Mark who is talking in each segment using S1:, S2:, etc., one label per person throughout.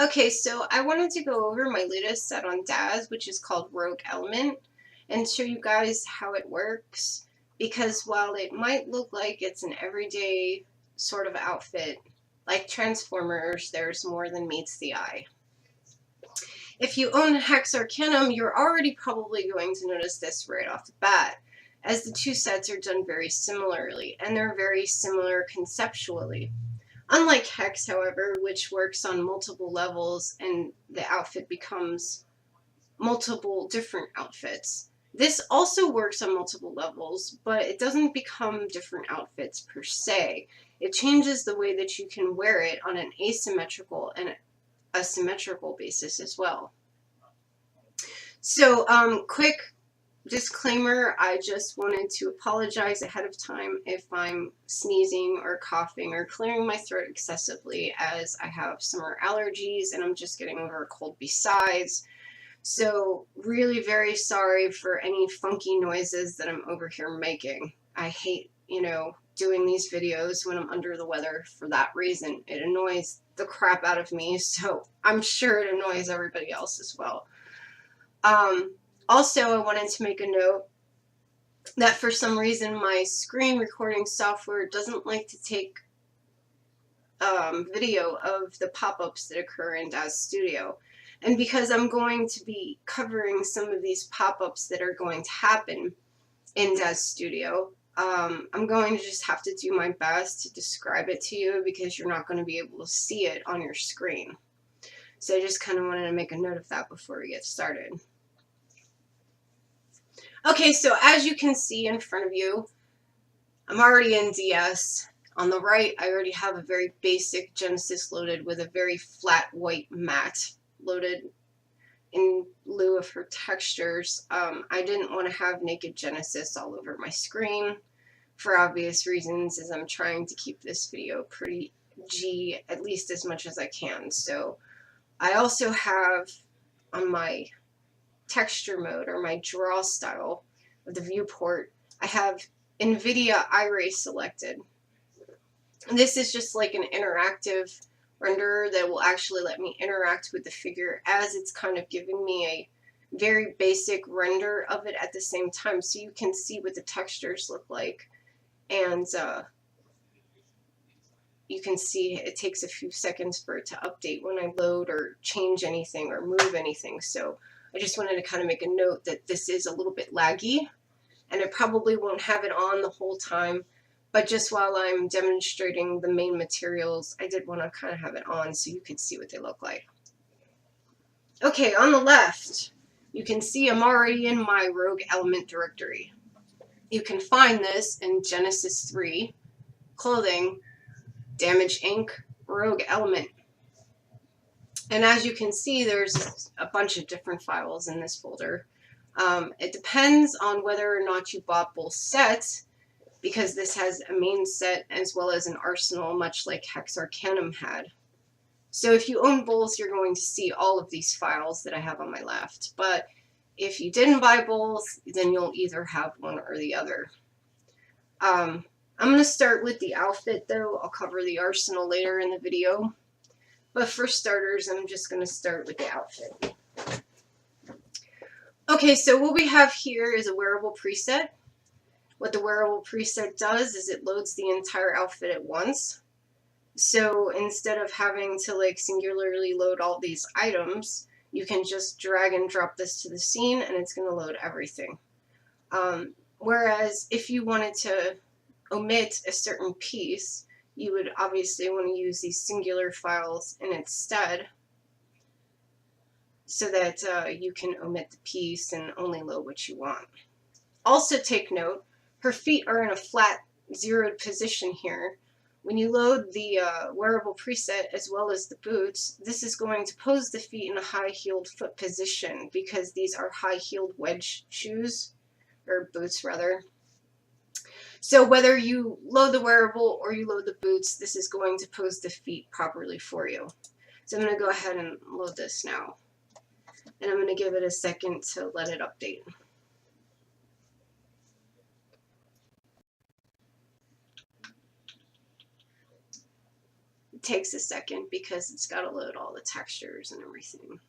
S1: Okay, so I wanted to go over my latest set on Daz, which is called Rogue Element, and show you guys how it works. Because while it might look like it's an everyday sort of outfit, like Transformers, there's more than meets the eye. If you own Hex Arcanum, you're already probably going to notice this right off the bat, as the two sets are done very similarly, and they're very similar conceptually. Unlike Hex, however, which works on multiple levels and the outfit becomes multiple different outfits, this also works on multiple levels, but it doesn't become different outfits per se. It changes the way that you can wear it on an asymmetrical and a symmetrical basis as well. So, quick disclaimer, I just wanted to apologize ahead of time if I'm sneezing or coughing or clearing my throat excessively, as I have summer allergies and I'm just getting over a cold besides. So really very sorry for any funky noises that I'm over here making. I hate, doing these videos when I'm under the weather for that reason. It annoys the crap out of me, so I'm sure it annoys everybody else as well. Also, I wanted to make a note that for some reason my screen recording software doesn't like to take video of the pop-ups that occur in Daz Studio. And because I'm going to be covering some of these pop-ups that are going to happen in Daz Studio, I'm going to just have to do my best to describe it to you because you're not going to be able to see it on your screen. So I just kind of wanted to make a note of that before we get started. Okay, so as you can see in front of you, I'm already in DS. On the right, I already have a very basic Genesis loaded with a very flat white mat loaded in lieu of her textures. I didn't want to have naked Genesis all over my screen for obvious reasons, as I'm trying to keep this video pretty G, at least as much as I can. So I also have on my texture mode, or my draw style of the viewport, I have NVIDIA Iray selected. And this is just like an interactive renderer that will actually let me interact with the figure as it's kind of giving me a very basic render of it at the same time, so you can see what the textures look like. And you can see it takes a few seconds for it to update when I load or change anything or move anything. So I just wanted to kind of make a note that this is a little bit laggy, and I probably won't have it on the whole time, but just while I'm demonstrating the main materials, I did want to kind of have it on so you could see what they look like. Okay, on the left, you can see I'm already in my Rogue Element directory. You can find this in Genesis 3, Clothing, Damage Inc., Rogue Element. And as you can see, there's a bunch of different files in this folder. It depends on whether or not you bought both sets, because this has a main set as well as an arsenal, much like Hex Arcanum had. So if you own both, you're going to see all of these files that I have on my left. But if you didn't buy both, then you'll either have one or the other. I'm going to start with the outfit, though. I'll cover the arsenal later in the video. But for starters, I'm just going to start with the outfit. Okay, so what we have here is a wearable preset. What the wearable preset does is it loads the entire outfit at once. So instead of having to singularly load all these items, you can just drag and drop this to the scene and it's going to load everything. Whereas if you wanted to omit a certain piece, you would obviously want to use these singular files in its stead, so that you can omit the piece and only load what you want. Also take note, her feet are in a flat zeroed position here. When you load the wearable preset as well as the boots, this is going to pose the feet in a high-heeled foot position because these are high-heeled wedge shoes, or boots rather. So whether you load the wearable or you load the boots, this is going to pose the feet properly for you. So I'm going to go ahead and load this now. And I'm going to give it a second to let it update. takes a second because it's got to load all the textures and everything.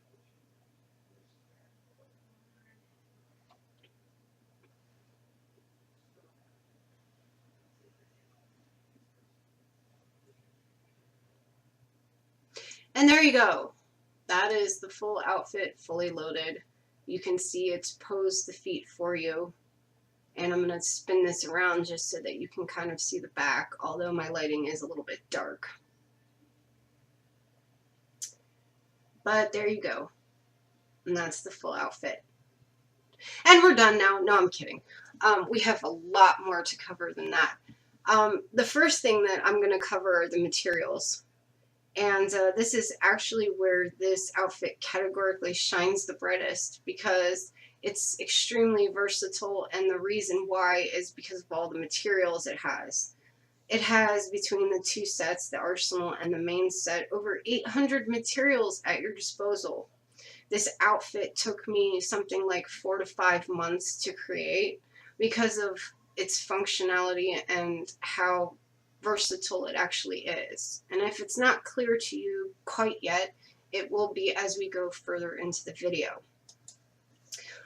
S1: And there you go. That is the full outfit, fully loaded. You can see it's posed the feet for you. And I'm going to spin this around just so that you can kind of see the back, although my lighting is a little bit dark. But there you go. And that's the full outfit. And we're done now. No, I'm kidding. We have a lot more to cover than that. The first thing that I'm going to cover are the materials. And this is actually where this outfit categorically shines the brightest because it's extremely versatile, and the reason why is because of all the materials it has. It has, between the two sets, the Arsenal and the main set, over 800 materials at your disposal. This outfit took me something like 4 to 5 months to create because of its functionality and how versatile it actually is. And if it's not clear to you quite yet, it will be as we go further into the video.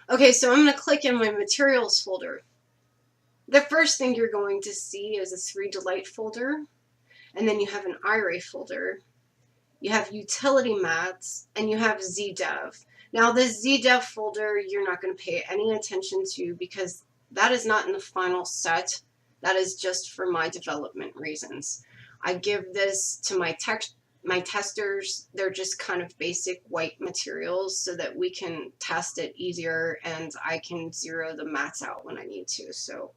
S1: Okay, so I'm going to click in my materials folder. The first thing you're going to see is a 3Delight folder, and then you have an Iray folder, you have utility mats, and you have ZDev. Now this ZDev folder you're not going to pay any attention to because that is not in the final set. That is just for my development reasons. I give this to my testers. They're just kind of basic white materials so that we can test it easier and I can zero the mats out when I need to. So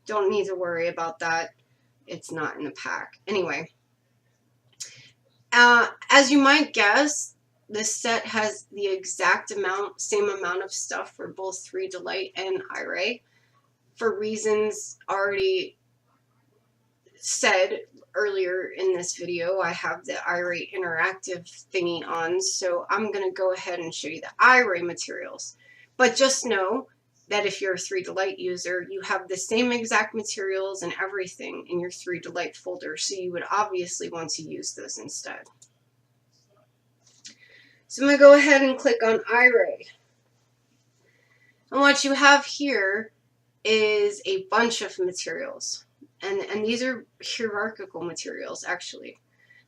S1: don't need to worry about that. It's not in the pack. Anyway, as you might guess, this set has the exact same amount of stuff for both 3Delight and Iray. For reasons already said earlier in this video, I have the Iray interactive thingy on, so I'm going to go ahead and show you the Iray materials. But just know that if you're a 3Delight user, you have the same exact materials and everything in your 3Delight folder, so you would obviously want to use those instead. So I'm going to go ahead and click on Iray. And what you have here is a bunch of materials. And these are hierarchical materials, actually.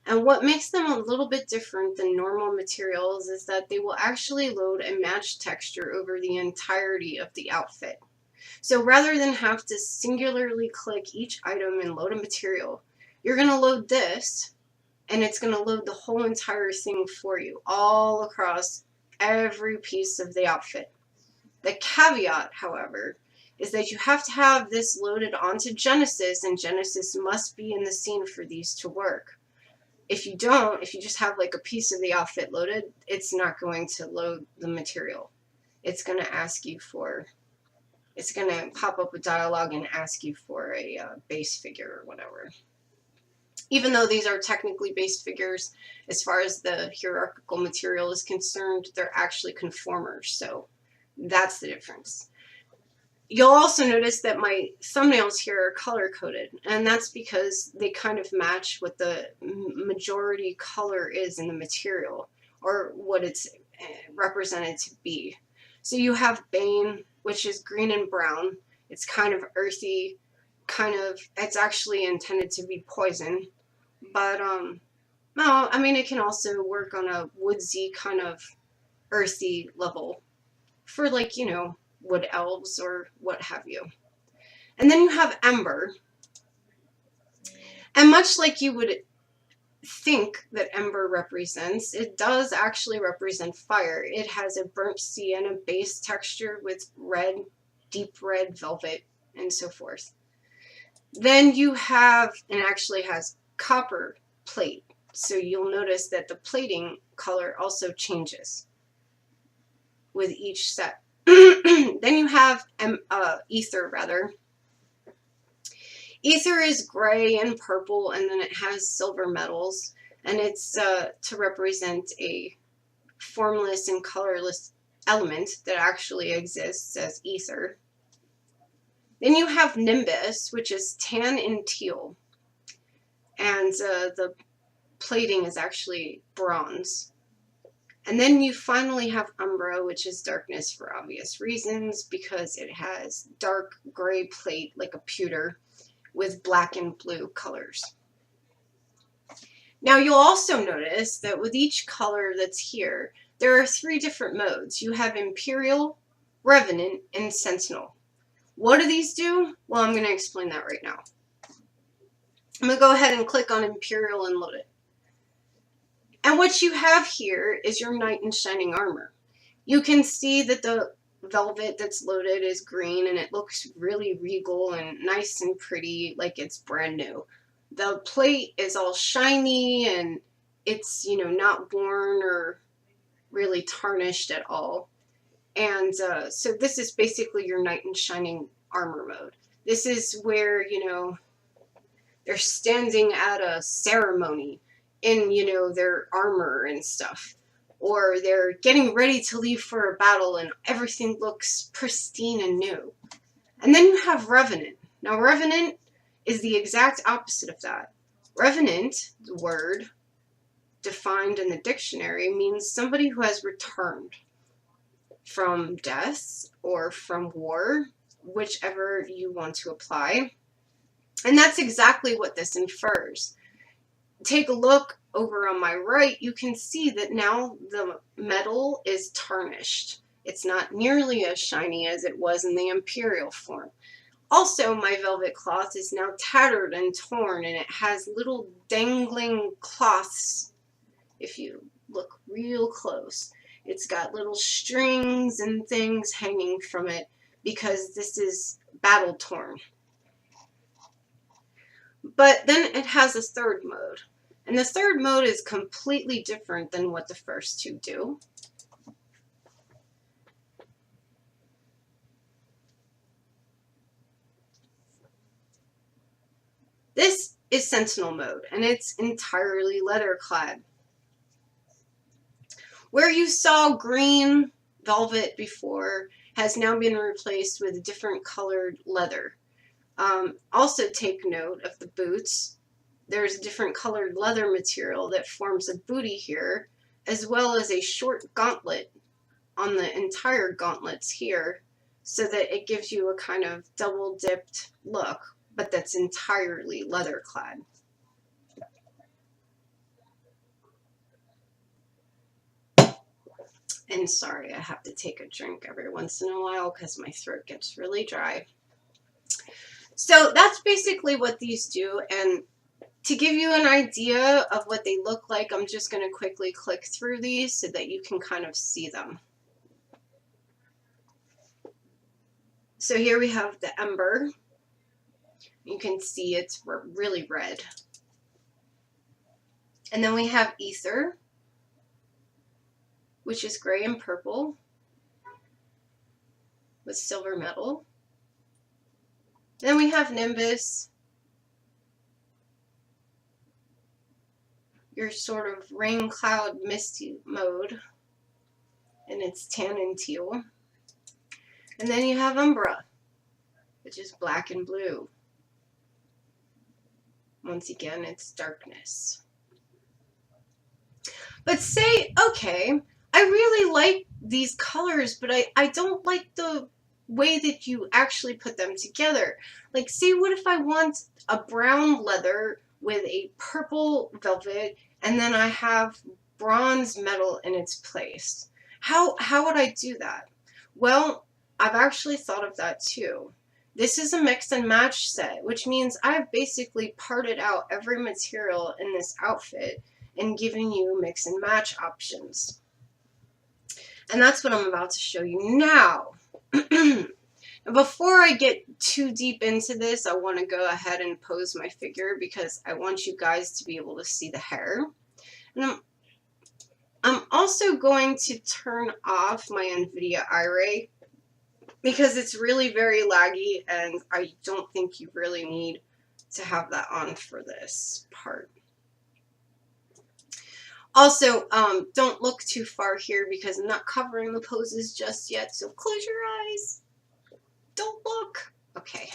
S1: And what makes them a little bit different than normal materials is that they will actually load a match texture over the entirety of the outfit. So rather than have to singularly click each item and load a material, you're going to load this, and it's going to load the whole entire thing for you, all across every piece of the outfit. The caveat, however, is that you have to have this loaded onto Genesis, and Genesis must be in the scene for these to work. If you don't, if you just have like a piece of the outfit loaded, it's not going to load the material. It's going to ask you for, it's going to pop up a dialogue and ask you for a base figure or whatever. Even though these are technically base figures, as far as the hierarchical material is concerned, they're actually conformers, so that's the difference. You'll also notice that my thumbnails here are color-coded, and that's because they kind of match what the majority color is in the material, or what it's represented to be. So you have Bane, which is green and brown. It's kind of earthy, it's actually intended to be poison, but, no, I mean, it can also work on a woodsy kind of earthy level for, like, you know, wood elves or what have you. And then you have Ember. And much like you would think that Ember represents, it does actually represent fire. It has a burnt sienna base texture with red, deep red velvet, and so forth. Then you have, and actually has copper plate. So you'll notice that the plating color also changes with each set. Then you have Ether, rather. Ether is gray and purple, and then it has silver metals, and it's to represent a formless and colorless element that actually exists as ether. Then you have Nimbus, which is tan and teal, and the plating is actually bronze. And then you finally have Umbra, which is darkness for obvious reasons, because it has dark gray plate like a pewter with black and blue colors. Now you'll also notice that with each color that's here, there are 3 different modes. You have Imperial, Revenant, and Sentinel. What do these do? Well, I'm going to explain that right now. I'm going to go ahead and click on Imperial and load it. And what you have here is your Knight in Shining Armor. You can see that the velvet that's loaded is green, and it looks really regal and nice and pretty, like it's brand new. The plate is all shiny, and it's, you know, not worn or really tarnished at all. And so this is basically your Knight in Shining Armor mode. This is where, you know, they're standing at a ceremony in, you know, their armor and stuff. Or they're getting ready to leave for a battle and everything looks pristine and new. And then you have Revenant. Now, Revenant is the exact opposite of that. Revenant, the word defined in the dictionary, means somebody who has returned from death or from war, whichever you want to apply. And that's exactly what this infers. Take a look over on my right. You can see that now the metal is tarnished. It's not nearly as shiny as it was in the Imperial form. Also, my velvet cloth is now tattered and torn, and it has little dangling cloths. If you look real close, it's got little strings and things hanging from it because this is battle torn. But then it has a 3rd mode. And the 3rd mode is completely different than what the first 2 do. This is Sentinel mode, and it's entirely leather clad. Where you saw green velvet before has now been replaced with a different colored leather. Also take note of the boots. There's a different colored leather material that forms a booty here, as well as a short gauntlet on the entire gauntlets here, so that it gives you a kind of double-dipped look, but that's entirely leather clad. And sorry, I have to take a drink every once in a while because my throat gets really dry. So that's basically what these do, and to give you an idea of what they look like, I'm just going to quickly click through these so that you can kind of see them. So here we have the Ember. You can see it's really red. And then we have Ether, which is gray and purple with silver metal. Then we have Nimbus, your sort of rain cloud misty mode, and it's tan and teal. And then you have Umbra, which is black and blue. Once again, it's darkness. But say, okay, I really like these colors, but I don't like the way that you actually put them together. Like, say, what if I want a brown leather with a purple velvet, and then I have bronze metal in its place? How would I do that? Well, I've actually thought of that too. This is a mix and match set, which means I've basically parted out every material in this outfit and given you mix and match options. And that's what I'm about to show you now. Before I get too deep into this, I want to go ahead and pose my figure because I want you guys to be able to see the hair. And I'm also going to turn off my NVIDIA iRay because it's really very laggy and I don't think you really need to have that on for this part. Also, don't look too far here because I'm not covering the poses just yet, so close your eyes. Don't look. Okay.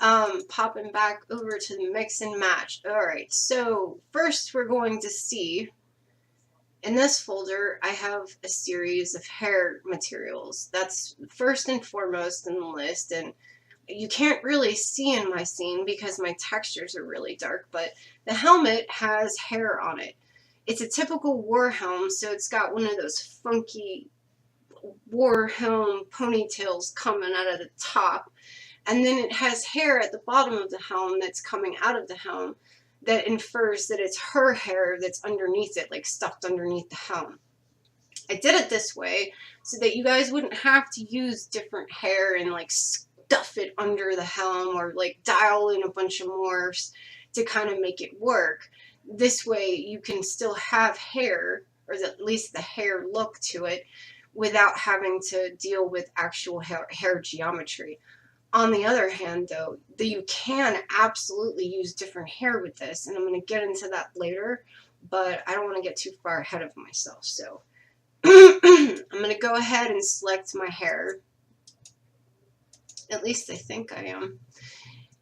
S1: Popping back over to the mix and match. Alright, so first we're going to see, in this folder, I have a series of hair materials. That's first and foremost in the list, and you can't really see in my scene because my textures are really dark, but the helmet has hair on it. It's a typical war helm, so it's got one of those funky war helm ponytails coming out of the top. And then it has hair at the bottom of the helm that's coming out of the helm that infers that it's her hair that's underneath it, like stuffed underneath the helm. I did it this way so that you guys wouldn't have to use different hair and like stuff it under the helm or like dial in a bunch of morphs to kind of make it work. This way you can still have hair, or at least the hair look to it, without having to deal with actual hair geometry. On the other hand, though, you can absolutely use different hair with this, and I'm going to get into that later, but I don't want to get too far ahead of myself. So I'm going to go ahead and select my hair. At least I think I am.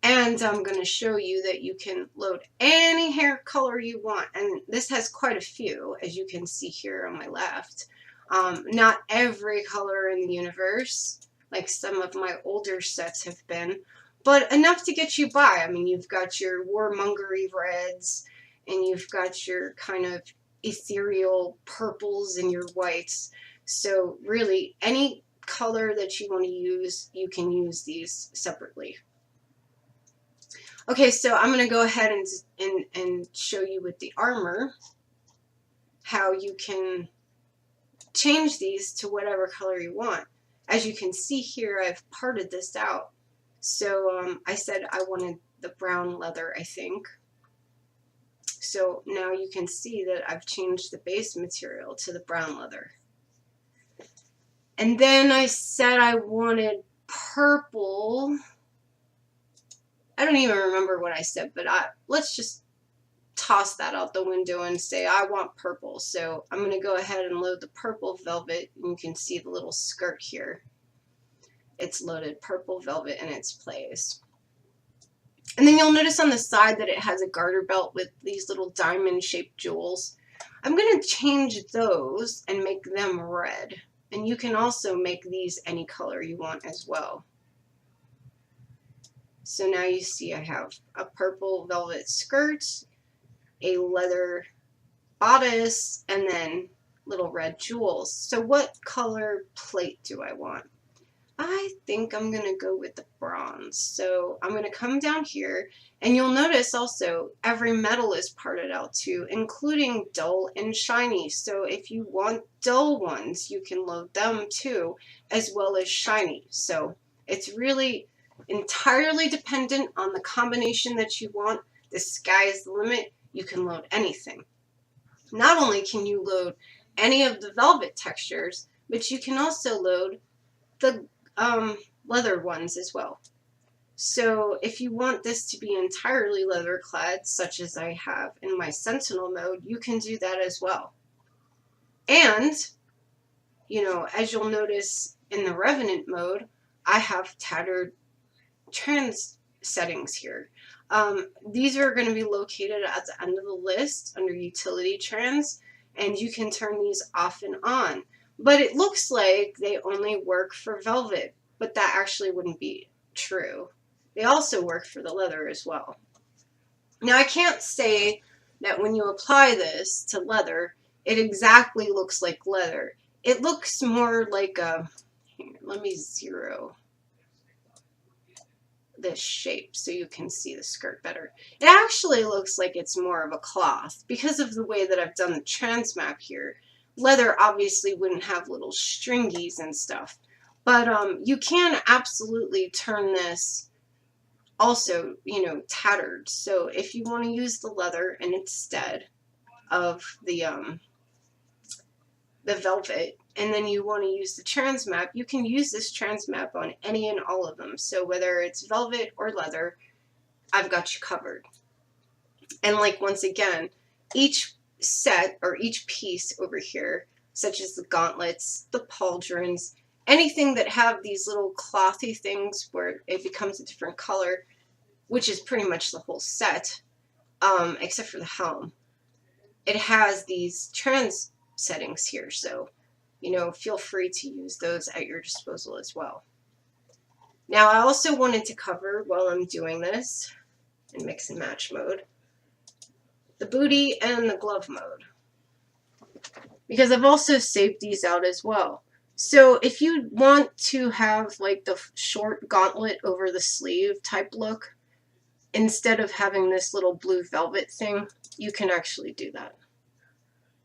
S1: And I'm going to show you that you can load any hair color you want. And this has quite a few, as you can see here on my left. Not every color in the universe, like some of my older sets have been, but enough to get you by. I mean, you've got your warmongery reds, and you've got your kind of ethereal purples and your whites. So really, any color that you want to use, you can use these separately. Okay, so I'm going to go ahead and show you with the armor how you can change these to whatever color you want. As you can see here, I've parted this out. So I said I wanted the brown leather, I think. So now you can see that I've changed the base material to the brown leather. And then I said I wanted purple. I don't even remember what I said, but let's just toss that out the window and say I want purple. So I'm going to go ahead and load the purple velvet, and you can see the little skirt here. It's loaded purple velvet in its place. And then you'll notice on the side that it has a garter belt with these little diamond shaped jewels. I'm going to change those and make them red. And you can also make these any color you want as well. So now you see I have a purple velvet skirt, a leather bodice, and then little red jewels. So what color plate do I want? I think I'm going to go with the bronze. So I'm going to come down here, and you'll notice also every metal is parted out too, including dull and shiny. So if you want dull ones, you can load them too, as well as shiny. So it's really entirely dependent on the combination that you want. The sky is the limit. You can load anything. Not only can you load any of the velvet textures, but you can also load the leather ones as well. So if you want this to be entirely leather clad, such as I have in my Sentinel mode, you can do that as well. And, you know, as you'll notice in the Revenant mode, I have tattered trans settings here. These are going to be located at the end of the list under utility trans, and you can turn these off and on. But it looks like they only work for velvet, but that actually wouldn't be true. They also work for the leather as well. Now I can't say that when you apply this to leather, it exactly looks like leather. It looks more like a, here, let me zero this shape so you can see the skirt better. It actually looks like it's more of a cloth because of the way that I've done the trans map here. Leather obviously wouldn't have little stringies and stuff, but you can absolutely turn this also, you know, tattered. So if you want to use the leather and instead of the velvet, and then you want to use the trans map, you can use this trans map on any and all of them. So whether it's velvet or leather, I've got you covered. And like, once again, each set or each piece over here, such as the gauntlets, the pauldrons, anything that have these little clothy things where it becomes a different color, which is pretty much the whole set, except for the helm. It has these trans settings here, so, you know, feel free to use those at your disposal as well. Now, I also wanted to cover, while I'm doing this, in mix and match mode, the booty and the glove mode, because I've also saved these out as well. So if you want to have like the short gauntlet over the sleeve type look, instead of having this little blue velvet thing, you can actually do that.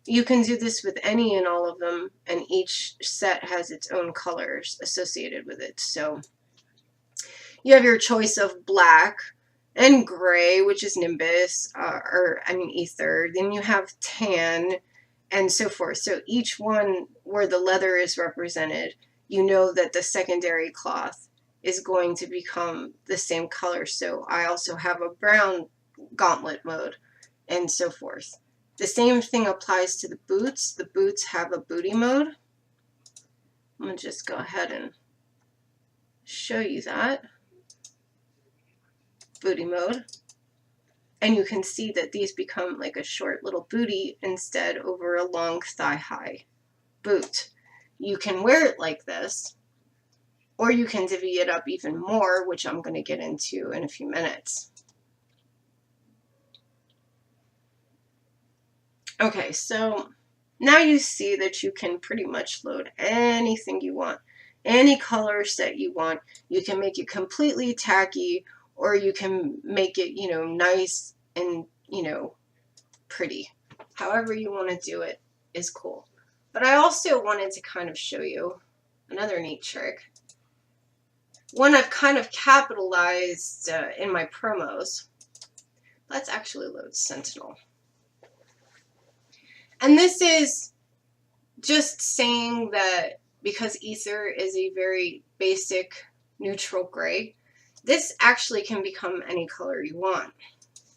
S1: You can do this with any and all of them, and each set has its own colors associated with it. So you have your choice of black and gray, which is Nimbus, Ether. Then you have tan and so forth. So each one where the leather is represented, you know that the secondary cloth is going to become the same color. So I also have a brown gauntlet mode and so forth. The same thing applies to the boots. The boots have a booty mode. I'm going to just go ahead and show you that. Booty mode. And you can see that these become like a short little booty instead over a long thigh-high boot. You can wear it like this, or you can divvy it up even more, which I'm going to get into in a few minutes. Okay, so now you see that you can pretty much load anything you want, any colors that you want. You can make it completely tacky, or you can make it, you know, nice and, you know, pretty. However you want to do it is cool. But I also wanted to kind of show you another neat trick. One I've kind of capitalized in my promos. Let's actually load Sentinel. And this is just saying that because Ether is a very basic neutral gray, this actually can become any color you want.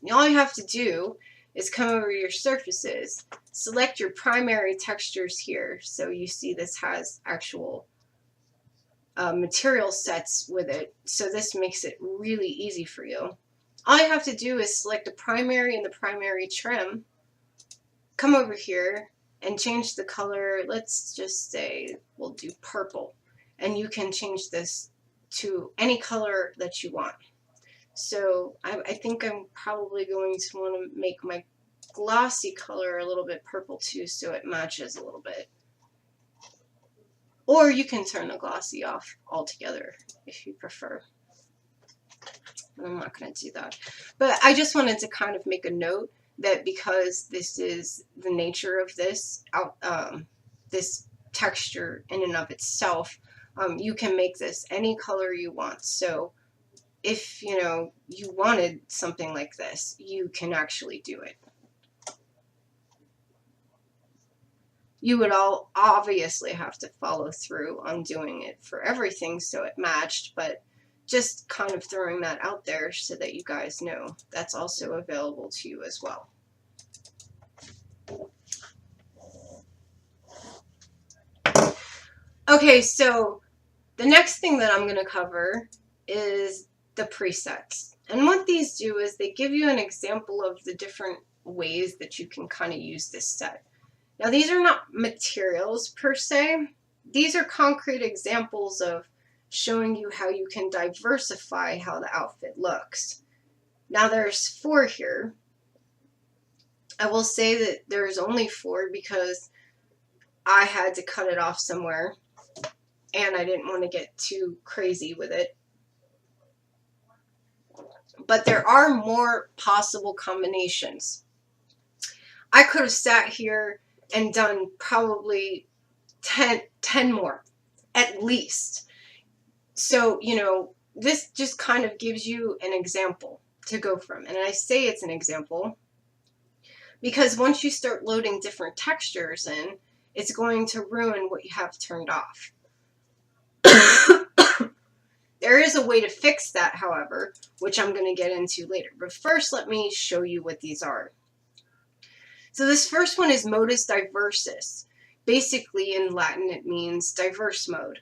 S1: And all you have to do is come over your surfaces, select your primary textures here. So you see this has actual material sets with it. So this makes it really easy for you. All you have to do is select a primary and the primary trim, come over here and change the color. Let's just say we'll do purple, and you can change this to any color that you want. So I think I'm probably going to want to make my glossy color a little bit purple too, so it matches a little bit. Or you can turn the glossy off altogether if you prefer. I'm not going to do that. But I just wanted to kind of make a note that because this is the nature of this, this texture in and of itself, you can make this any color you want. So if, you know, you wanted something like this, you can actually do it. You would all obviously have to follow through on doing it for everything so it matched, but just kind of throwing that out there so that you guys know that's also available to you as well. Okay, so the next thing that I'm going to cover is the presets. And what these do is they give you an example of the different ways that you can kind of use this set. Now, these are not materials per se. These are concrete examples of showing you how you can diversify how the outfit looks. Now, there's 4 here. I will say that there's only 4 because I had to cut it off somewhere, and I didn't want to get too crazy with it. But there are more possible combinations. I could have sat here and done probably 10 more, at least. So, you know, this just kind of gives you an example to go from. And I say it's an example because once you start loading different textures in, it's going to ruin what you have turned off. There is a way to fix that, however, which I'm going to get into later. But first, let me show you what these are. So this first one is modus diversus. Basically, in Latin, it means diverse mode.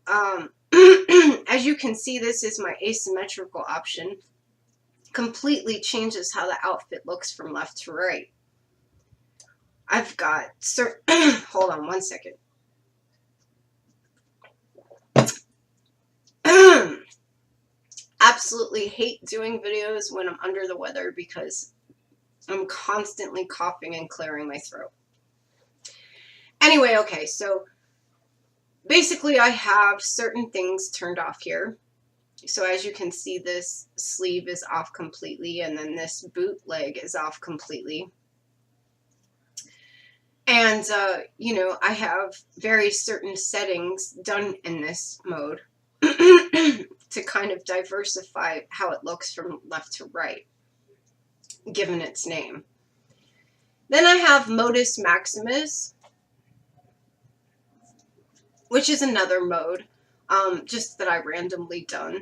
S1: As you can see, this is my asymmetrical option. completely changes how the outfit looks from left to right. I've got hold on one second. Absolutely hate doing videos when I'm under the weather because I'm constantly coughing and clearing my throat. Anyway, okay, so basically I have certain things turned off here. So as you can see, this sleeve is off completely, and then this boot leg is off completely. And, you know, I have very certain settings done in this mode to kind of diversify how it looks from left to right, given its name. Then I have Modus Maximus, which is another mode, just that I randomly done.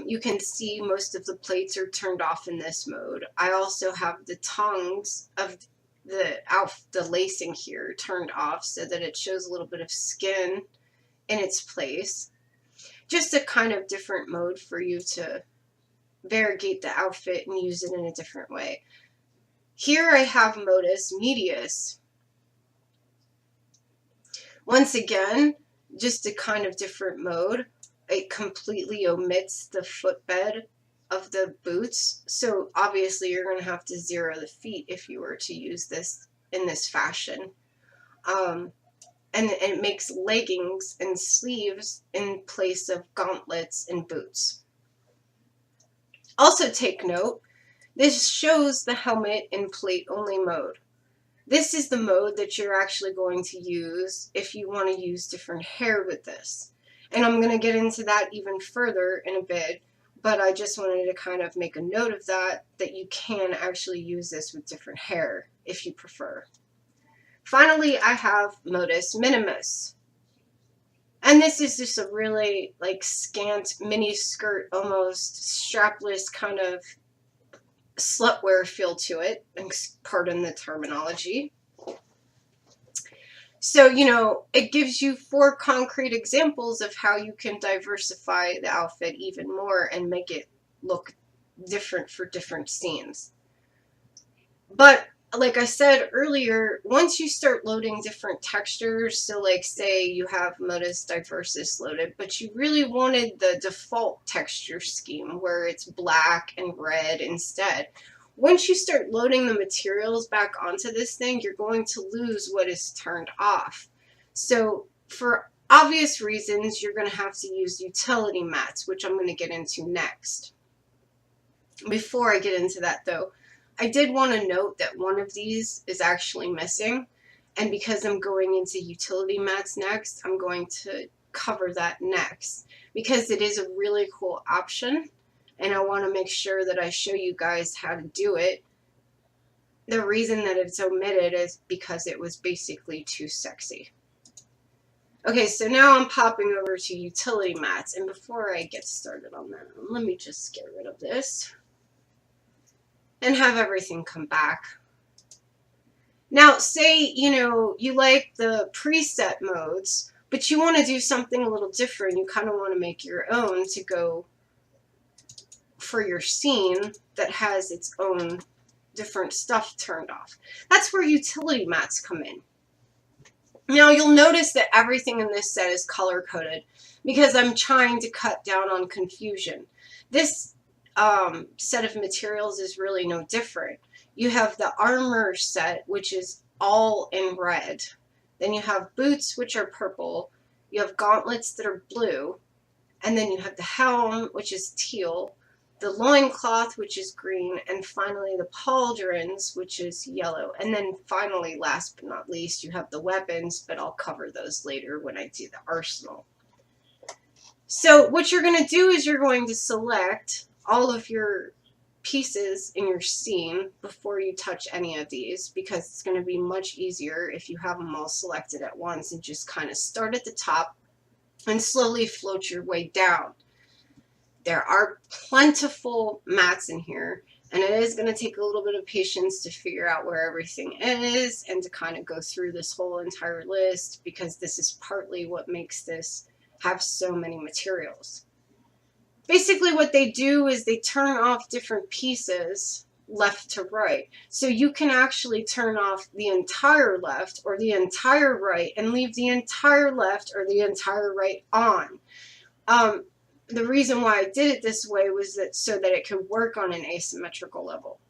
S1: You can see most of the plates are turned off in this mode. I also have the tongues of the lacing here turned off so that it shows a little bit of skin in its place. Just a kind of different mode for you to variegate the outfit and use it in a different way. Here I have Modus Medius. Once again, just a kind of different mode. It completely omits the footbed of the boots, so obviously you're going to have to zero the feet if you were to use this in this fashion. And it makes leggings and sleeves in place of gauntlets and boots. Also take note, this shows the helmet in plate only mode. This is the mode that you're actually going to use if you want to use different hair with this. And I'm going to get into that even further in a bit, but I just wanted to kind of make a note of that you can actually use this with different hair if you prefer. Finally, I have Modus Minimus. And this is just a really like scant mini skirt, almost strapless kind of slutwear feel to it, and pardon the terminology. So, you know, it gives you 4 concrete examples of how you can diversify the outfit even more and make it look different for different scenes. But like I said earlier, once you start loading different textures, so like say you have Modus Diversus loaded, but you really wanted the default texture scheme where it's black and red instead. Once you start loading the materials back onto this thing, you're going to lose what is turned off. So for obvious reasons, you're going to have to use utility mats, which I'm going to get into next. Before I get into that though, I did want to note that one of these is actually missing, and because I'm going into utility mats next, I'm going to cover that next because it is a really cool option and I want to make sure that I show you guys how to do it. The reason that it's omitted is because it was basically too sexy. Okay, so now I'm popping over to utility mats, and before I get started on that, let me just get rid of this and have everything come back. Now, say, you know, you like the preset modes, but you want to do something a little different. You kind of want to make your own to go for your scene that has its own different stuff turned off. That's where utility mats come in. Now, you'll notice that everything in this set is color-coded because I'm trying to cut down on confusion. This set of materials is really no different. You have the armor set, which is all in red. Then you have boots, which are purple. You have gauntlets that are blue. And then you have the helm, which is teal. The loincloth, which is green. And finally, the pauldrons, which is yellow. And then finally, last but not least, you have the weapons, but I'll cover those later when I do the arsenal. So what you're going to do is you're going to select all of your pieces in your scene before you touch any of these, because it's going to be much easier if you have them all selected at once and just kind of start at the top and slowly float your way down. There are plentiful mats in here, and it is going to take a little bit of patience to figure out where everything is and to kind of go through this whole entire list, because this is partly what makes this have so many materials. basically what they do is they turn off different pieces left to right. So you can actually turn off the entire left or the entire right and leave the entire left or the entire right on. The reason why I did it this way was that so that it could work on an asymmetrical level.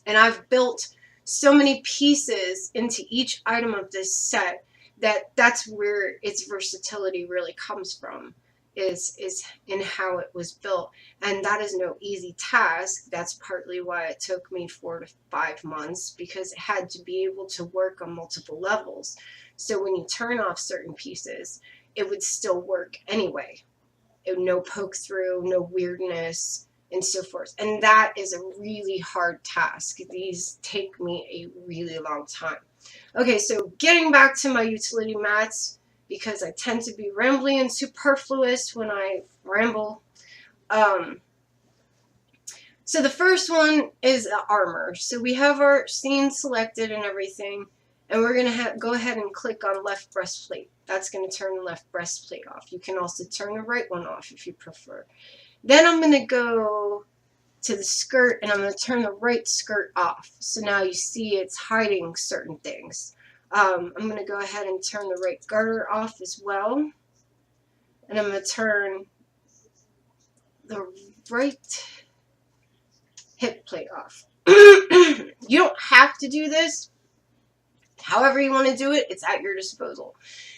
S1: And I've built so many pieces into each item of this set that that's where its versatility really comes from, is in how it was built. And that is no easy task. That's partly why it took me 4 to 5 months, because it had to be able to work on multiple levels. So when you turn off certain pieces, it would still work anyway. No poke through, no weirdness, and so forth. And that is a really hard task. These take me a really long time. Okay, so getting back to my utility mats, because I tend to be rambly and superfluous when I ramble. So the first one is the armor. So we have our scene selected and everything, and we're going to go ahead and click on left breastplate. That's going to turn the left breastplate off. You can also turn the right one off if you prefer. Then I'm going to go to the skirt, and I'm going to turn the right skirt off. So now you see it's hiding certain things. I'm going to go ahead and turn the right garter off as well. And I'm going to turn the right hip plate off. You don't have to do this. However you want to do it, it's at your disposal.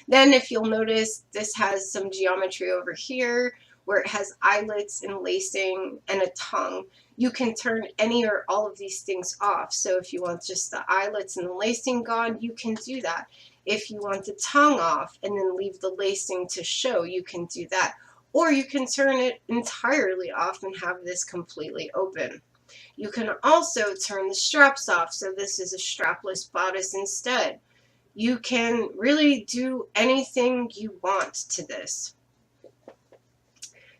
S1: Then if you'll notice, this has some geometry over here where it has eyelets and lacing and a tongue. You can turn any or all of these things off. So if you want just the eyelets and the lacing gone, you can do that. If you want the tongue off and then leave the lacing to show, you can do that. Or you can turn it entirely off and have this completely open. You can also turn the straps off, so this is a strapless bodice instead. You can really do anything you want to this.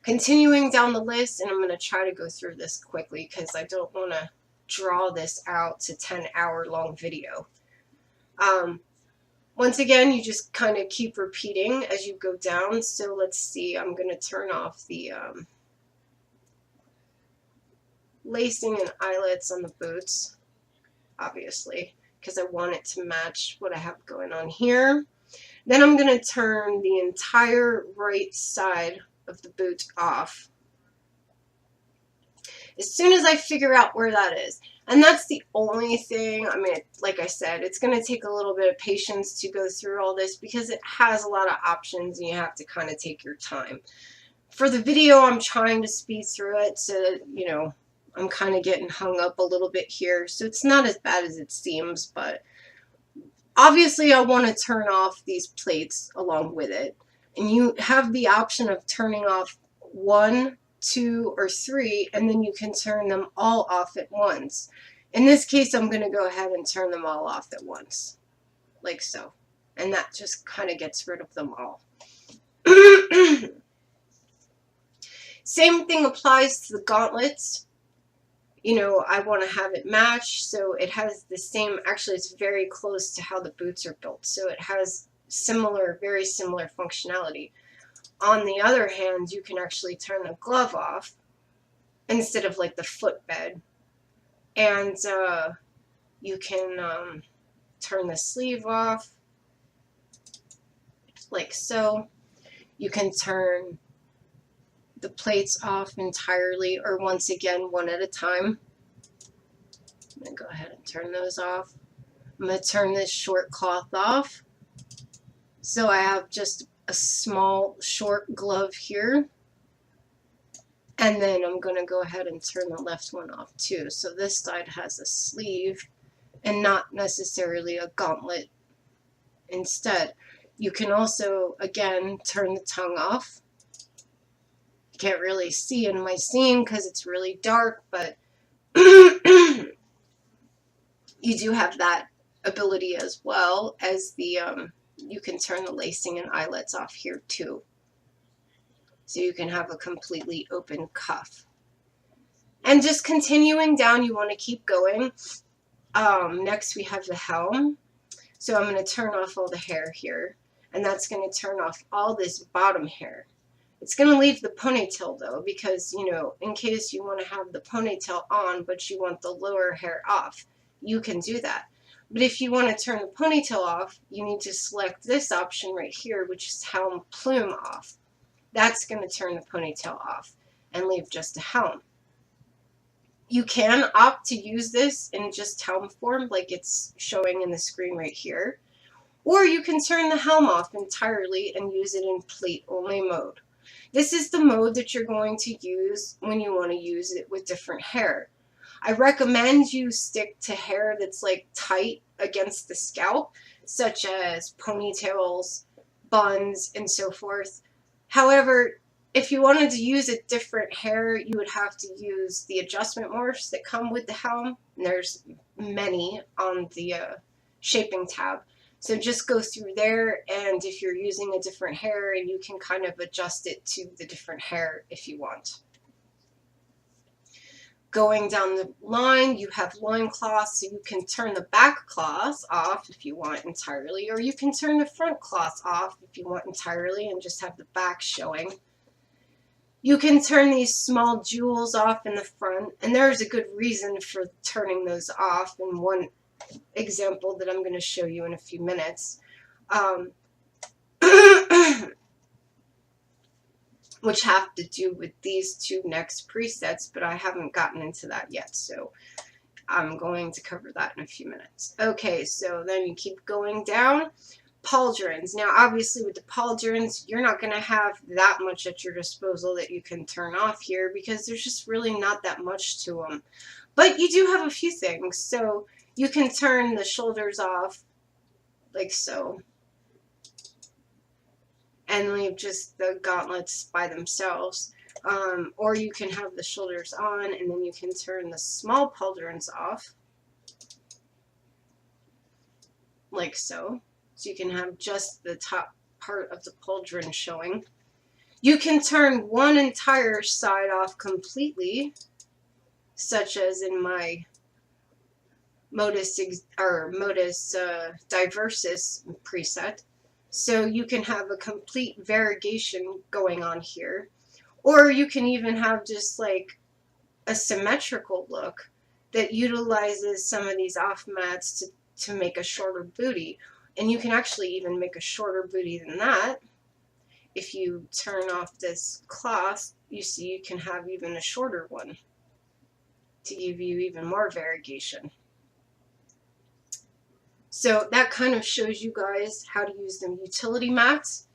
S1: Continuing down the list, and I'm going to try to go through this quickly because I don't want to draw this out to 10-hour long video. Once again, you just kind of keep repeating as you go down. So let's see, I'm going to turn off the lacing and eyelets on the boots, obviously, because I want it to match what I have going on here. Then I'm going to turn the entire right side of the boot off as soon as I figure out where that is. And that's the only thing. I mean, like I said, it's going to take a little bit of patience to go through all this because it has a lot of options and you have to kind of take your time. For the video, I'm trying to speed through it so that, you know, I'm kind of getting hung up a little bit here, so it's not as bad as it seems, but obviously I want to turn off these plates along with it. And you have the option of turning off 1, 2, or 3, and then you can turn them all off at once. In this case, I'm going to go ahead and turn them all off at once, like so. And that just kind of gets rid of them all. Same thing applies to the gauntlets. You know, I want to have it match, so it has the same, actually it's very close to how the boots are built, so it has similar, very similar functionality. On the other hand, you can actually turn the glove off instead of like the footbed, and you can turn the sleeve off like so. You can turn the plates off entirely, or once again, one at a time. I'm going to go ahead and turn those off. I'm going to turn this short cloth off. So I have just a small short glove here. And then I'm going to go ahead and turn the left one off too. So this side has a sleeve and not necessarily a gauntlet instead. You can also, again, turn the tongue off. You can't really see in my scene because it's really dark, but you do have that ability as well as the, you can turn the lacing and eyelets off here too. So you can have a completely open cuff. And just continuing down, you want to keep going. Next we have the helm. So I'm going to turn off all the hair here, and that's going to turn off all this bottom hair. It's going to leave the ponytail though, because, you know, in case you want to have the ponytail on, but you want the lower hair off, you can do that. But if you want to turn the ponytail off, you need to select this option right here, which is helm plume off. That's going to turn the ponytail off and leave just a helm. You can opt to use this in just helm form, like it's showing in the screen right here. Or you can turn the helm off entirely and use it in plate only mode. This is the mode that you're going to use when you want to use it with different hair. I recommend you stick to hair that's like tight against the scalp, such as ponytails, buns, and so forth. However, if you wanted to use a different hair, you would have to use the adjustment morphs that come with the helm. And there's many on the shaping tab. So just go through there, and if you're using a different hair, and you can kind of adjust it to the different hair if you want. Going down the line, you have loincloths, so you can turn the back cloths off if you want entirely, or you can turn the front cloths off if you want entirely and just have the back showing. You can turn these small jewels off in the front, and there's a good reason for turning those off in one example that I'm going to show you in a few minutes, which have to do with these two next presets, but I haven't gotten into that yet, so I'm going to cover that in a few minutes. Okay, so then you keep going down. Pauldrons. Now, obviously, with the pauldrons, you're not going to have that much at your disposal that you can turn off here, because there's just really not that much to them. But you do have a few things, so you can turn the shoulders off, like so, and leave just the gauntlets by themselves. Or you can have the shoulders on, and then you can turn the small pauldrons off, like so. So you can have just the top part of the pauldron showing. You can turn one entire side off completely, such as in my Modus Diversus preset. So you can have a complete variegation going on here. Or you can even have just like a symmetrical look that utilizes some of these off mats to make a shorter booty. And you can actually even make a shorter booty than that. If you turn off this cloth, you see you can have even a shorter one to give you even more variegation. So that kind of shows you guys how to use them utility mats.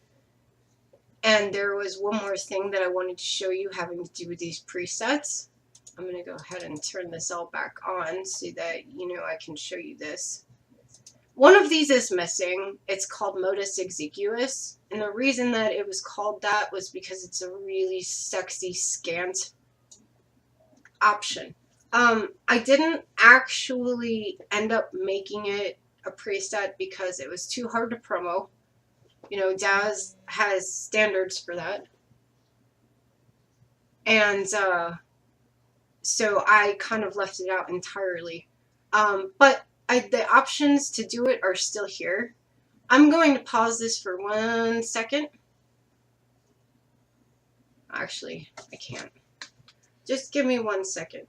S1: And there was one more thing that I wanted to show you having to do with these presets. I'm going to go ahead and turn this all back on so that, you know, I can show you this. One of these is missing. It's called Modus Exiguus. And the reason that it was called that was because it's a really sexy scant option. I didn't actually end up making it a preset because it was too hard to promo. You know, Daz has standards for that. And so I kind of left it out entirely. But the options to do it are still here. I'm going to pause this for 1 second. Actually, I can't. Just give me 1 second.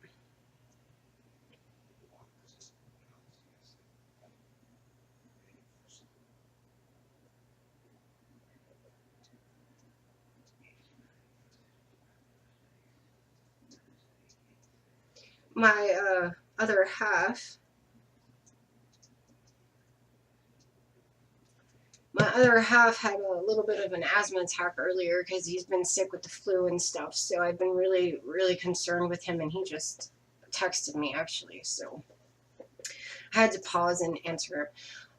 S1: My other half had a little bit of an asthma attack earlier because he's been sick with the flu and stuff, so I've been really, really concerned with him, and he just texted me, actually, so I had to pause and answer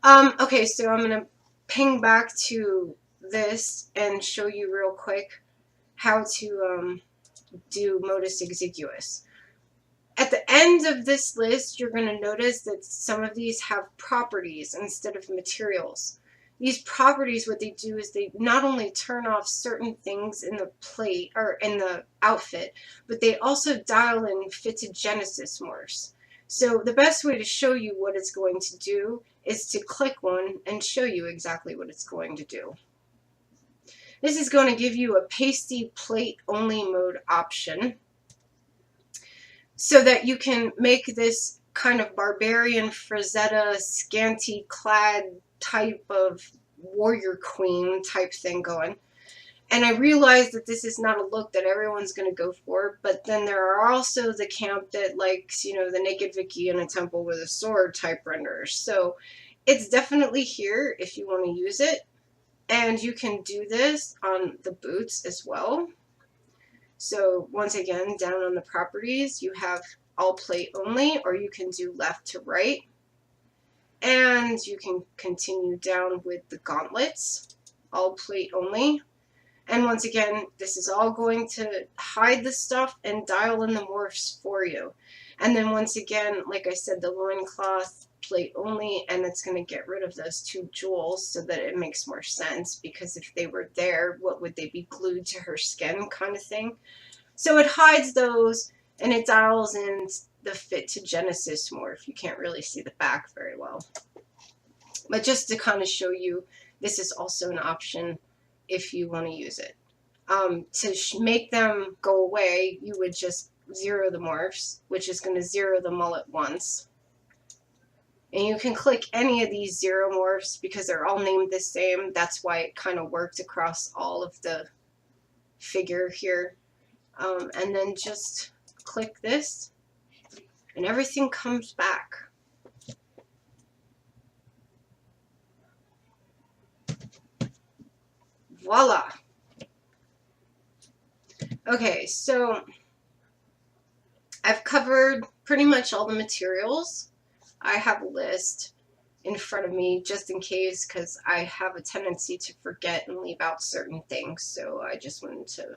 S1: him. Okay, so I'm going to ping back to this and show you real quick how to do Modus Exiguus. At the end of this list, you're going to notice that some of these have properties instead of materials. These properties, what they do is they not only turn off certain things in the plate or in the outfit, but they also dial in Fitogenesis morphs. So the best way to show you what it's going to do is to click one and show you exactly what it's going to do. This is going to give you a pasty plate only mode option so that you can make this kind of barbarian Frazetta scanty clad type of warrior queen type thing going. And I realize that this is not a look that everyone's going to go for, but then there are also the camp that likes, you know, the naked Vicky in a temple with a sword type renderers. So it's definitely here if you want to use it. And you can do this on the boots as well. So once again, down on the properties, you have all plate only, or you can do left to right. And you can continue down with the gauntlets, all plate only. And once again, this is all going to hide the stuff and dial in the morphs for you. And then once again, like I said, the loincloth plate only, and it's going to get rid of those 2 jewels so that it makes more sense, because if they were there, what would they be glued to her skin kind of thing? So it hides those, and it dials in the fit to Genesis morph. You can't really see the back very well. But just to kind of show you, this is also an option if you want to use it. To make them go away, you would just 0 the morphs, which is going to 0 them all at once. And you can click any of these 0 morphs because they're all named the same. That's why it kind of worked across all of the figure here. And then just click this and everything comes back. Voila! Okay, so I've covered pretty much all the materials. I have a list in front of me just in case, because I have a tendency to forget and leave out certain things. So I just wanted to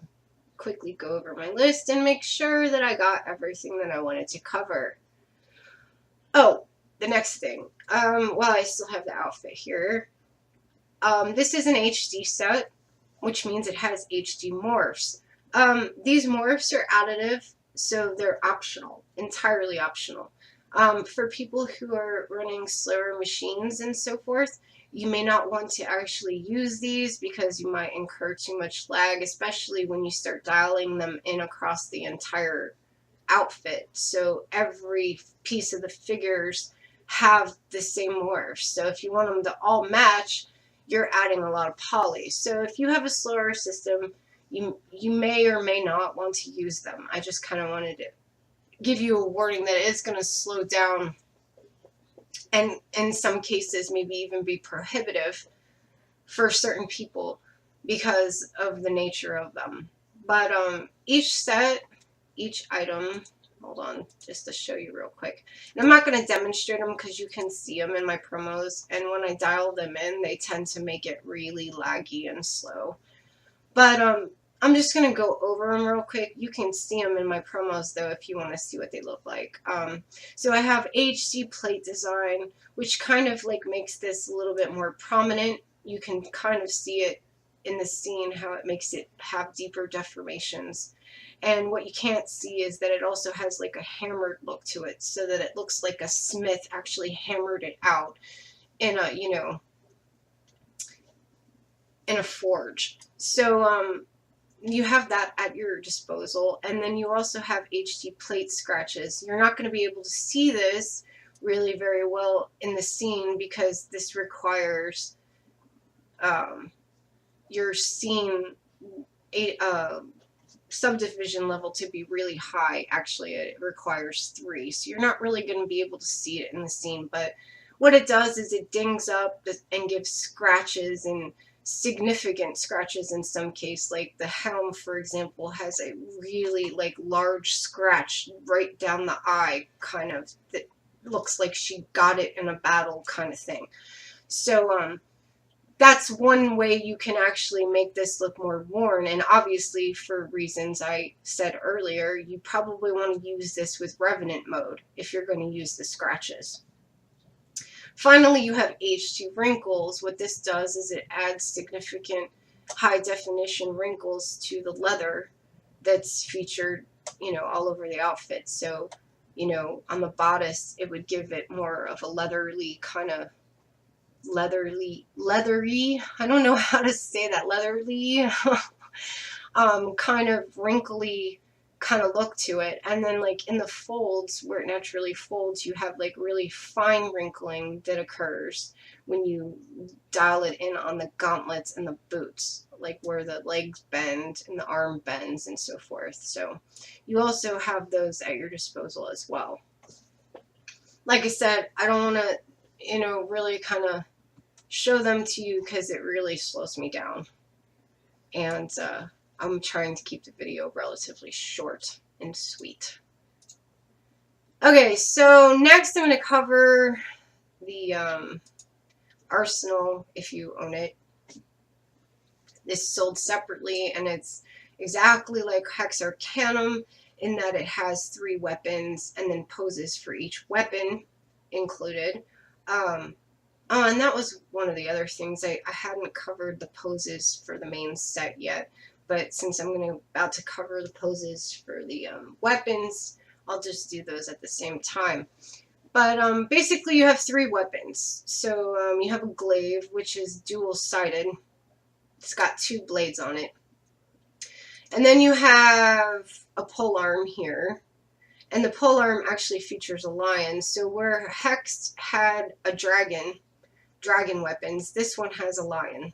S1: quickly go over my list and make sure that I got everything that I wanted to cover. Oh, the next thing. Well, I still have the outfit here. This is an HD set, which means it has HD morphs. These morphs are additive, so they're optional, entirely optional. For people who are running slower machines and so forth, you may not want to actually use these because you might incur too much lag, especially when you start dialing them in across the entire outfit. So every piece of the figures have the same morphs. So if you want them to all match, you're adding a lot of poly. So if you have a slower system, you may or may not want to use them. I just kind of wanted to give you a warning that it is going to slow down and in some cases maybe even be prohibitive for certain people because of the nature of them. But each set, each item, hold on just to show you real quick. And I'm not going to demonstrate them because you can see them in my promos, and when I dial them in they tend to make it really laggy and slow. But I'm just going to go over them real quick. You can see them in my promos, though, if you want to see what they look like. So I have HD plate design, which kind of like makes this a little bit more prominent. You can kind of see it in the scene, how it makes it have deeper deformations. And what you can't see is that it also has like a hammered look to it, so that it looks like a smith actually hammered it out in a, you know, in a forge. So you have that at your disposal, and then you also have HD plate scratches. You're not going to be able to see this really very well in the scene because this requires your scene subdivision level to be really high. Actually, it requires 3, so you're not really going to be able to see it in the scene. But what it does is it dings up and gives scratches, and significant scratches in some case. Like the helm, for example, has a really like large scratch right down the eye, kind of, that looks like she got it in a battle kind of thing. So that's one way you can actually make this look more worn. And obviously, for reasons I said earlier, you probably want to use this with Revenant mode if you're going to use the scratches. Finally, you have HD wrinkles. What this does is it adds significant high definition wrinkles to the leather that's featured, you know, all over the outfit. So, you know, on the bodice, it would give it more of a leathery kind of leathery, I don't know how to say that, leathery, kind of wrinkly kind of look to it. And then like in the folds where it naturally folds, you have like really fine wrinkling that occurs when you dial it in on the gauntlets and the boots, like where the legs bend and the arm bends and so forth. So you also have those at your disposal as well. Like I said, I don't want to, you know, really kind of show them to you because it really slows me down. And I'm trying to keep the video relatively short and sweet. Okay, so next I'm going to cover the Arsenal, if you own it. This is sold separately, and it's exactly like Hex Arcanum in that it has 3 weapons and then poses for each weapon included. And that was one of the other things. I hadn't covered the poses for the main set yet, but since I'm about to cover the poses for the weapons, I'll just do those at the same time. But basically you have 3 weapons. So you have a glaive, which is dual-sided. It's got 2 blades on it. And then you have a polearm here. And the polearm actually features a lion. So where Hex had a dragon weapons, this one has a lion.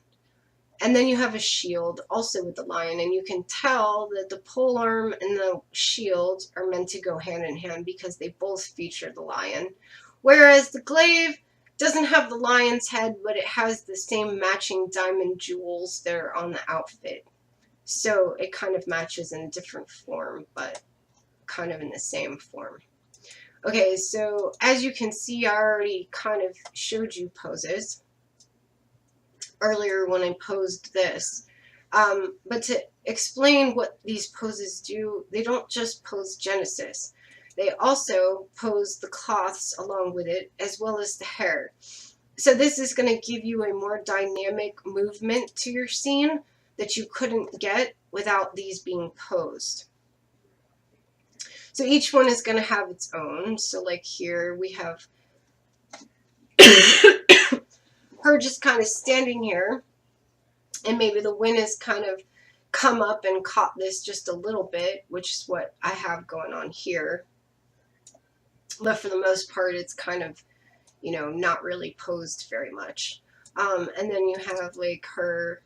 S1: And then you have a shield also with the lion, and you can tell that the polearm and the shield are meant to go hand in hand because they both feature the lion. Whereas the glaive doesn't have the lion's head, but it has the same matching diamond jewels that are on the outfit. So it kind of matches in a different form, but kind of in the same form. Okay, so as you can see, I already kind of showed you poses earlier when I posed this. But to explain what these poses do, they don't just pose Genesis. They also pose the cloths along with it, as well as the hair. So this is going to give you a more dynamic movement to your scene that you couldn't get without these being posed. So each one is going to have its own. So like here we have her just kind of standing here, and maybe the wind has kind of come up and caught this just a little bit, which is what I have going on here. But for the most part, it's kind of, you know, not really posed very much. And then you have like her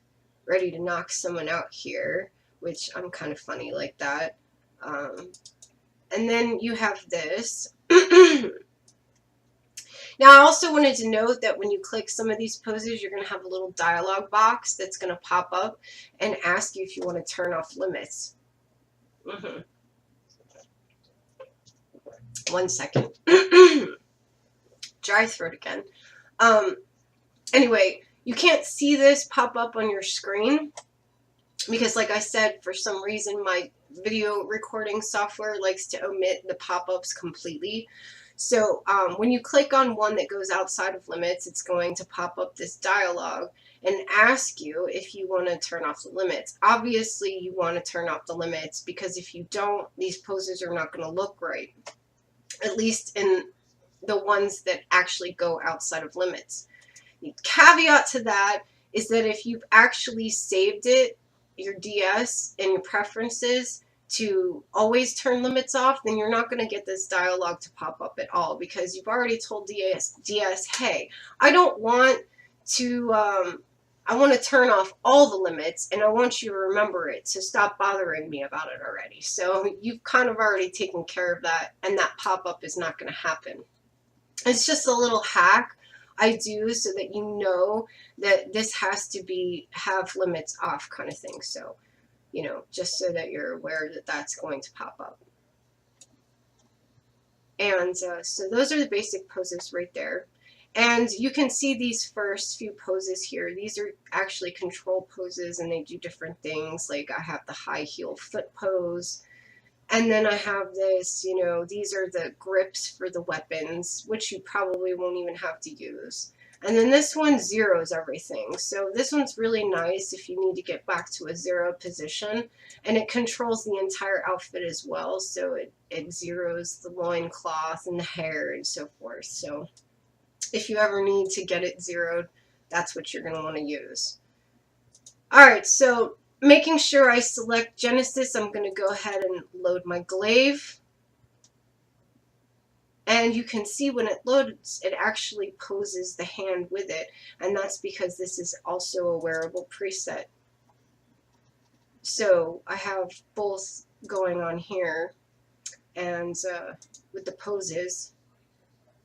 S1: ready to knock someone out here, which I'm kind of funny like that. And then you have this. Now, I also wanted to note that when you click some of these poses, you're going to have a little dialog box that's going to pop up and ask you if you want to turn off limits. 1 second. Dry throat again. Anyway, you can't see this pop up on your screen because, like I said, for some reason my video recording software likes to omit the pop-ups completely. So when you click on one that goes outside of limits, it's going to pop up this dialog and ask you if you want to turn off the limits. Obviously, you want to turn off the limits because if you don't, these poses are not going to look right, at least in the ones that actually go outside of limits. The caveat to that is that if you've actually saved it, your DS and your preferences, to always turn limits off, then you're not going to get this dialogue to pop up at all because you've already told DS, hey, I don't want to, I want to turn off all the limits and I want you to remember it, so stop bothering me about it already. So you've kind of already taken care of that, and that pop-up is not going to happen. It's just a little hack I do so that you know that this has to have limits off kind of thing. So, you know, just so that you're aware that that's going to pop up. And so those are the basic poses right there. And you can see these first few poses here. These are actually control poses, and they do different things. Like I have the high heel foot pose. And then I have this, you know, these are the grips for the weapons, which you probably won't even have to use. And then this one zeroes everything. So this one's really nice if you need to get back to a 0 position. And it controls the entire outfit as well. So it zeroes the loincloth and the hair and so forth. So if you ever need to get it zeroed, that's what you're going to want to use. Alright, so making sure I select Genesis, I'm going to go ahead and load my glaive. And you can see when it loads, it actually poses the hand with it. And that's because this is also a wearable preset. So I have both going on here. And with the poses,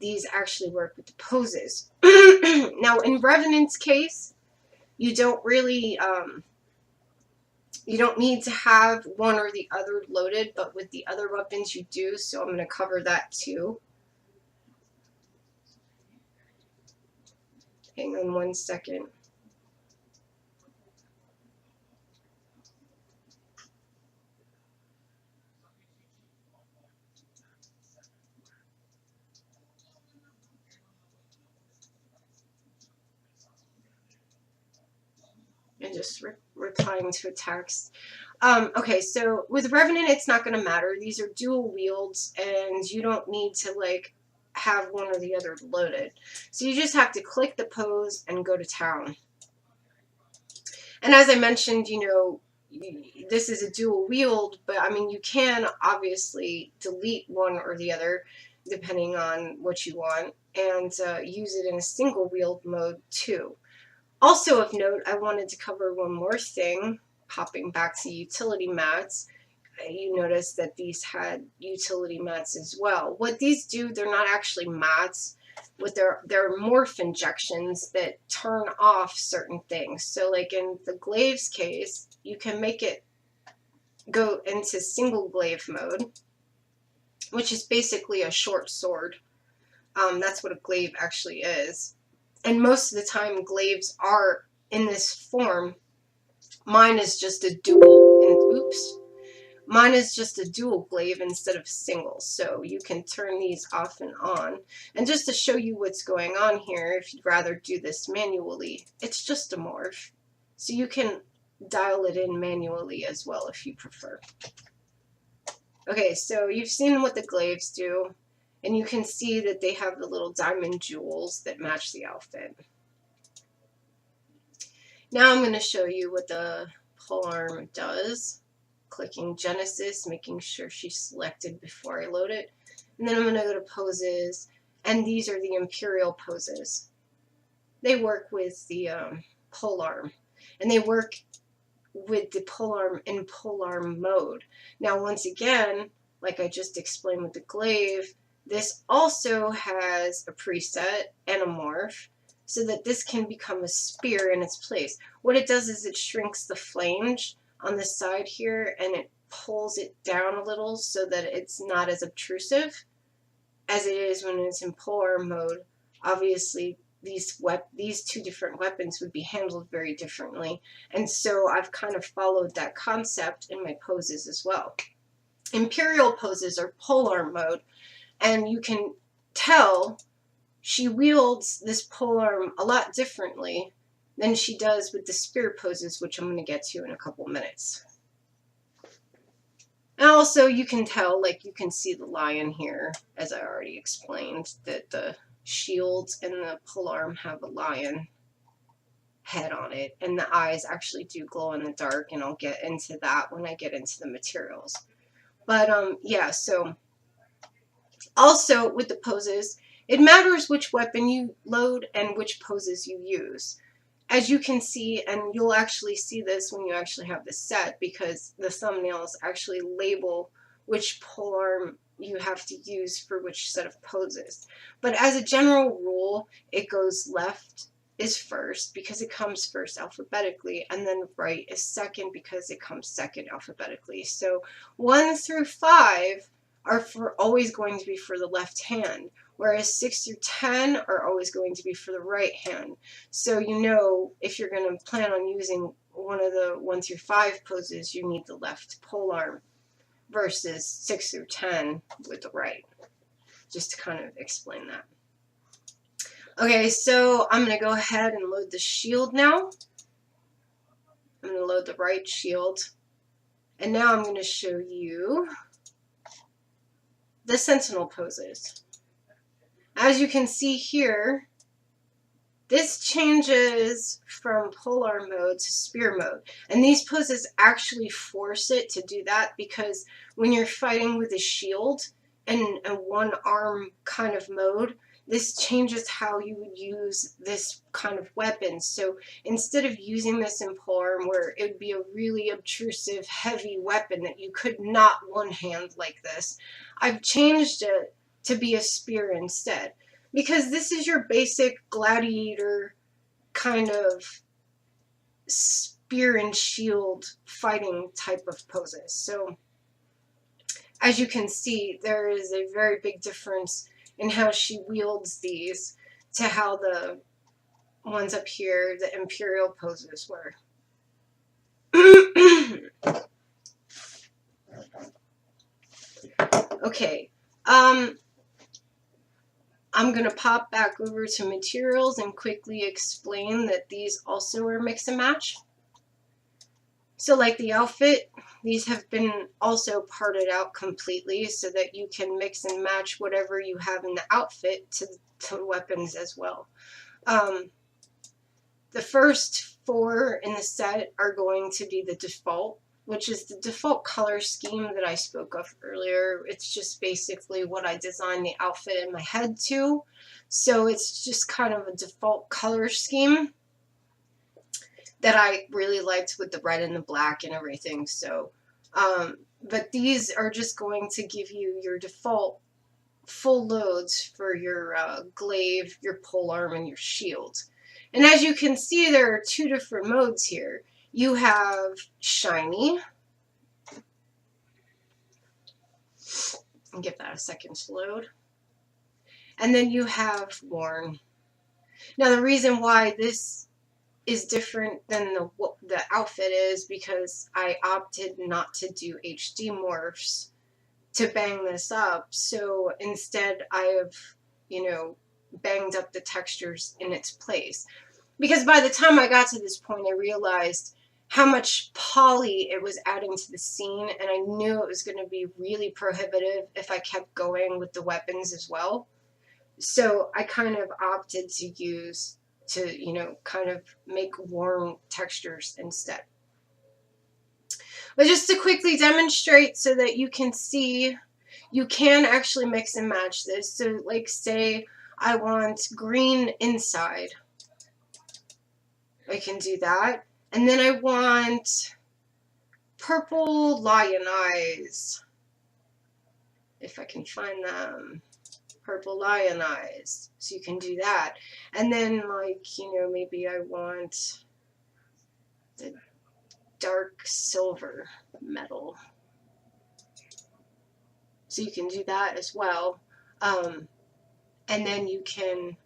S1: these actually work with the poses. Now, in Revenant's case, you don't really, you don't need to have one or the other loaded, but with the other weapons you do, so I'm going to cover that too. Hang on 1 second. And just replying to a text. Okay, so with Revenant, it's not going to matter. These are dual wields, and you don't need to, like, have one or the other loaded. So you just have to click the pose and go to town. And as I mentioned, you know, this is a dual wield, but I mean, you can obviously delete one or the other depending on what you want, and use it in a single wield mode too. Also of note, I wanted to cover one more thing, popping back to utility mats. You notice that these had utility mats as well. What these do, they're not actually mats, but they're morph injections that turn off certain things. So like in the glaive's case, you can make it go into single glaive mode, which is basically a short sword. That's what a glaive actually is. And most of the time, glaives are in this form. Mine is just a dual. And oops. Mine is just a dual glaive instead of single. So you can turn these off and on. And just to show you what's going on here, if you'd rather do this manually, it's just a morph. So you can dial it in manually as well if you prefer. Okay, so you've seen what the glaives do. And you can see that they have the little diamond jewels that match the outfit. Now I'm going to show you what the polearm does. Clicking Genesis, making sure she's selected before I load it. And then I'm going to go to poses. And these are the Imperial poses. They work with the polearm. And they work with the polearm in polearm mode. Now once again, like I just explained with the glaive, this also has a preset and a morph so that this can become a spear in its place. What it does is it shrinks the flange on the side here and it pulls it down a little so that it's not as obtrusive as it is when it's in polearm mode. Obviously, these two different weapons would be handled very differently. And so I've kind of followed that concept in my poses as well. Imperial poses are polearm mode. And you can tell she wields this polearm a lot differently than she does with the spear poses, which I'm going to get to in a couple minutes. And also you can tell, like you can see the lion here, as I already explained, that the shields and the polearm have a lion head on it. And the eyes actually do glow in the dark, and I'll get into that when I get into the materials. But yeah, so... Also, with the poses, it matters which weapon you load and which poses you use. As you can see, and you'll actually see this when you actually have the set, because the thumbnails actually label which polearm you have to use for which set of poses. But as a general rule, it goes left is first because it comes first alphabetically, and then right is second because it comes second alphabetically. So 1 through 5 are always going to be for the left hand, whereas 6 through 10 are always going to be for the right hand. So you know, if you're going to plan on using one of the 1 through 5 poses, you need the left polearm versus 6 through 10 with the right. Just to kind of explain that. Okay, so I'm going to go ahead and load the shield now. I'm going to load the right shield. And now I'm going to show you the sentinel poses. As you can see here, This changes from polearm mode to spear mode. And these poses actually force it to do that because when you're fighting with a shield in a one arm kind of mode, this changes how you would use this kind of weapon. So instead of using this in polearm where it would be a really obtrusive, heavy weapon that you could not one hand like this, I've changed it to be a spear instead. Because this is your basic gladiator kind of spear and shield fighting type of poses. So as you can see, there is a very big difference in how she wields these to how the ones up here, the imperial poses, were. Okay. I'm going to pop back over to materials and quickly explain that these also are mix and match. So like the outfit, these have been also parted out completely so that you can mix and match whatever you have in the outfit to weapons as well. The first 4 in the set are going to be the default, which is the default color scheme that I spoke of earlier. It's just basically what I designed the outfit in my head to. So it's just kind of a default color scheme that I really liked with the red and the black and everything. So, but these are just going to give you your default full loads for your glaive, your polearm, and your shield. And as you can see, there are 2 different modes here. You have shiny. I'll give that a second to load. And then you have worn. Now the reason why this is different than the outfit is because I opted not to do HD morphs to bang this up. So instead I have, banged up the textures in its place. Because by the time I got to this point, I realized how much poly it was adding to the scene, and I knew it was going to be really prohibitive if I kept going with the weapons as well. So I kind of opted to kind of make warm textures instead. But just to quickly demonstrate so that you can see, you can actually mix and match this. So like say I want green inside. I can do that. And then I want purple lion eyes. If I can find them. Purple lion eyes. So you can do that. And then maybe I want the dark silver metal. So you can do that as well. And then you can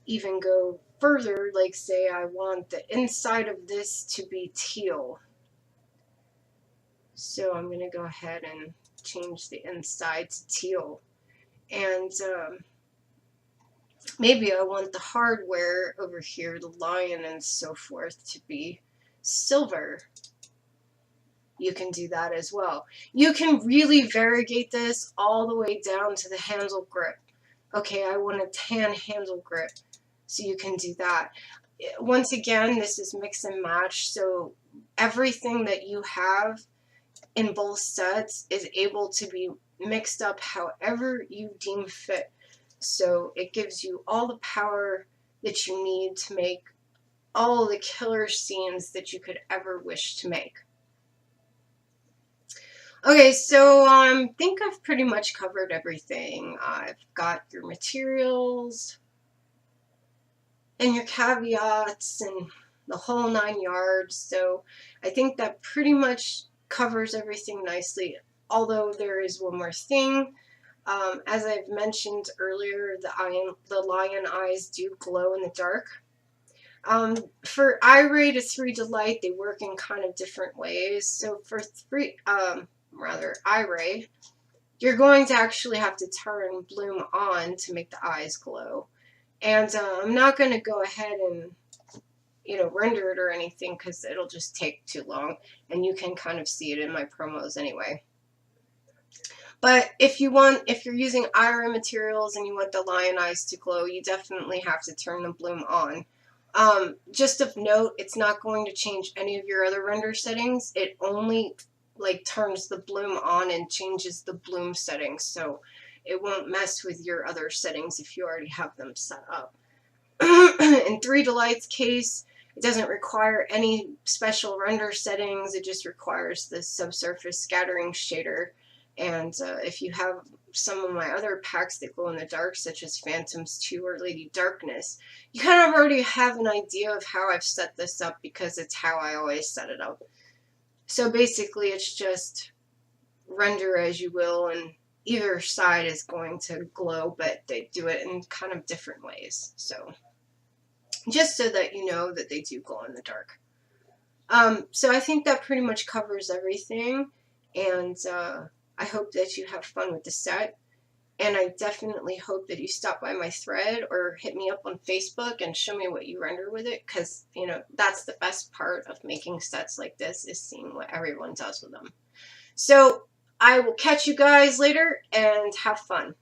S1: even go further, like say I want the inside of this to be teal. So I'm going to go ahead and change the inside to teal. And maybe I want the hardware over here, the lion and so forth, to be silver. You can do that as well. You can really variegate this all the way down to the handle grip. Okay, I want a tan handle grip. So you can do that. Once again, this is mix and match, so everything that you have in both sets is able to be mixed up however you deem fit. So it gives you all the power that you need to make all the killer scenes that you could ever wish to make. Okay, so I think I've pretty much covered everything. I've got your materials and your caveats and the whole 9 yards. So I think that pretty much covers everything nicely. Although there is one more thing. As I've mentioned earlier, the lion eyes do glow in the dark. For Iray to 3 Delight, they work in kind of different ways. So for Iray, you're going to actually have to turn Bloom on to make the eyes glow. And I'm not going to go ahead and, render it or anything because it'll just take too long. And you can kind of see it in my promos anyway. But if you're using Iray materials and you want the lion eyes to glow, you definitely have to turn the Bloom on. Just of note, it's not going to change any of your other render settings. It only like turns the bloom on and changes the bloom settings, so it won't mess with your other settings if you already have them set up. In 3Delight's case, it doesn't require any special render settings. It just requires the subsurface scattering shader. And if you have some of my other packs that glow in the dark, such as Phantoms 2 or Lady Darkness, you kind of already have an idea of how I've set this up because it's how I always set it up. So basically it's just render as you will, and either side is going to glow, but they do it in kind of different ways. So just so that you know that they do glow in the dark. So I think that pretty much covers everything, and I hope that you have fun with the set, and I definitely hope that you stop by my thread or hit me up on Facebook and show me what you render with it, because, you know, that's the best part of making sets like this, is seeing what everyone does with them. So I will catch you guys later, and have fun.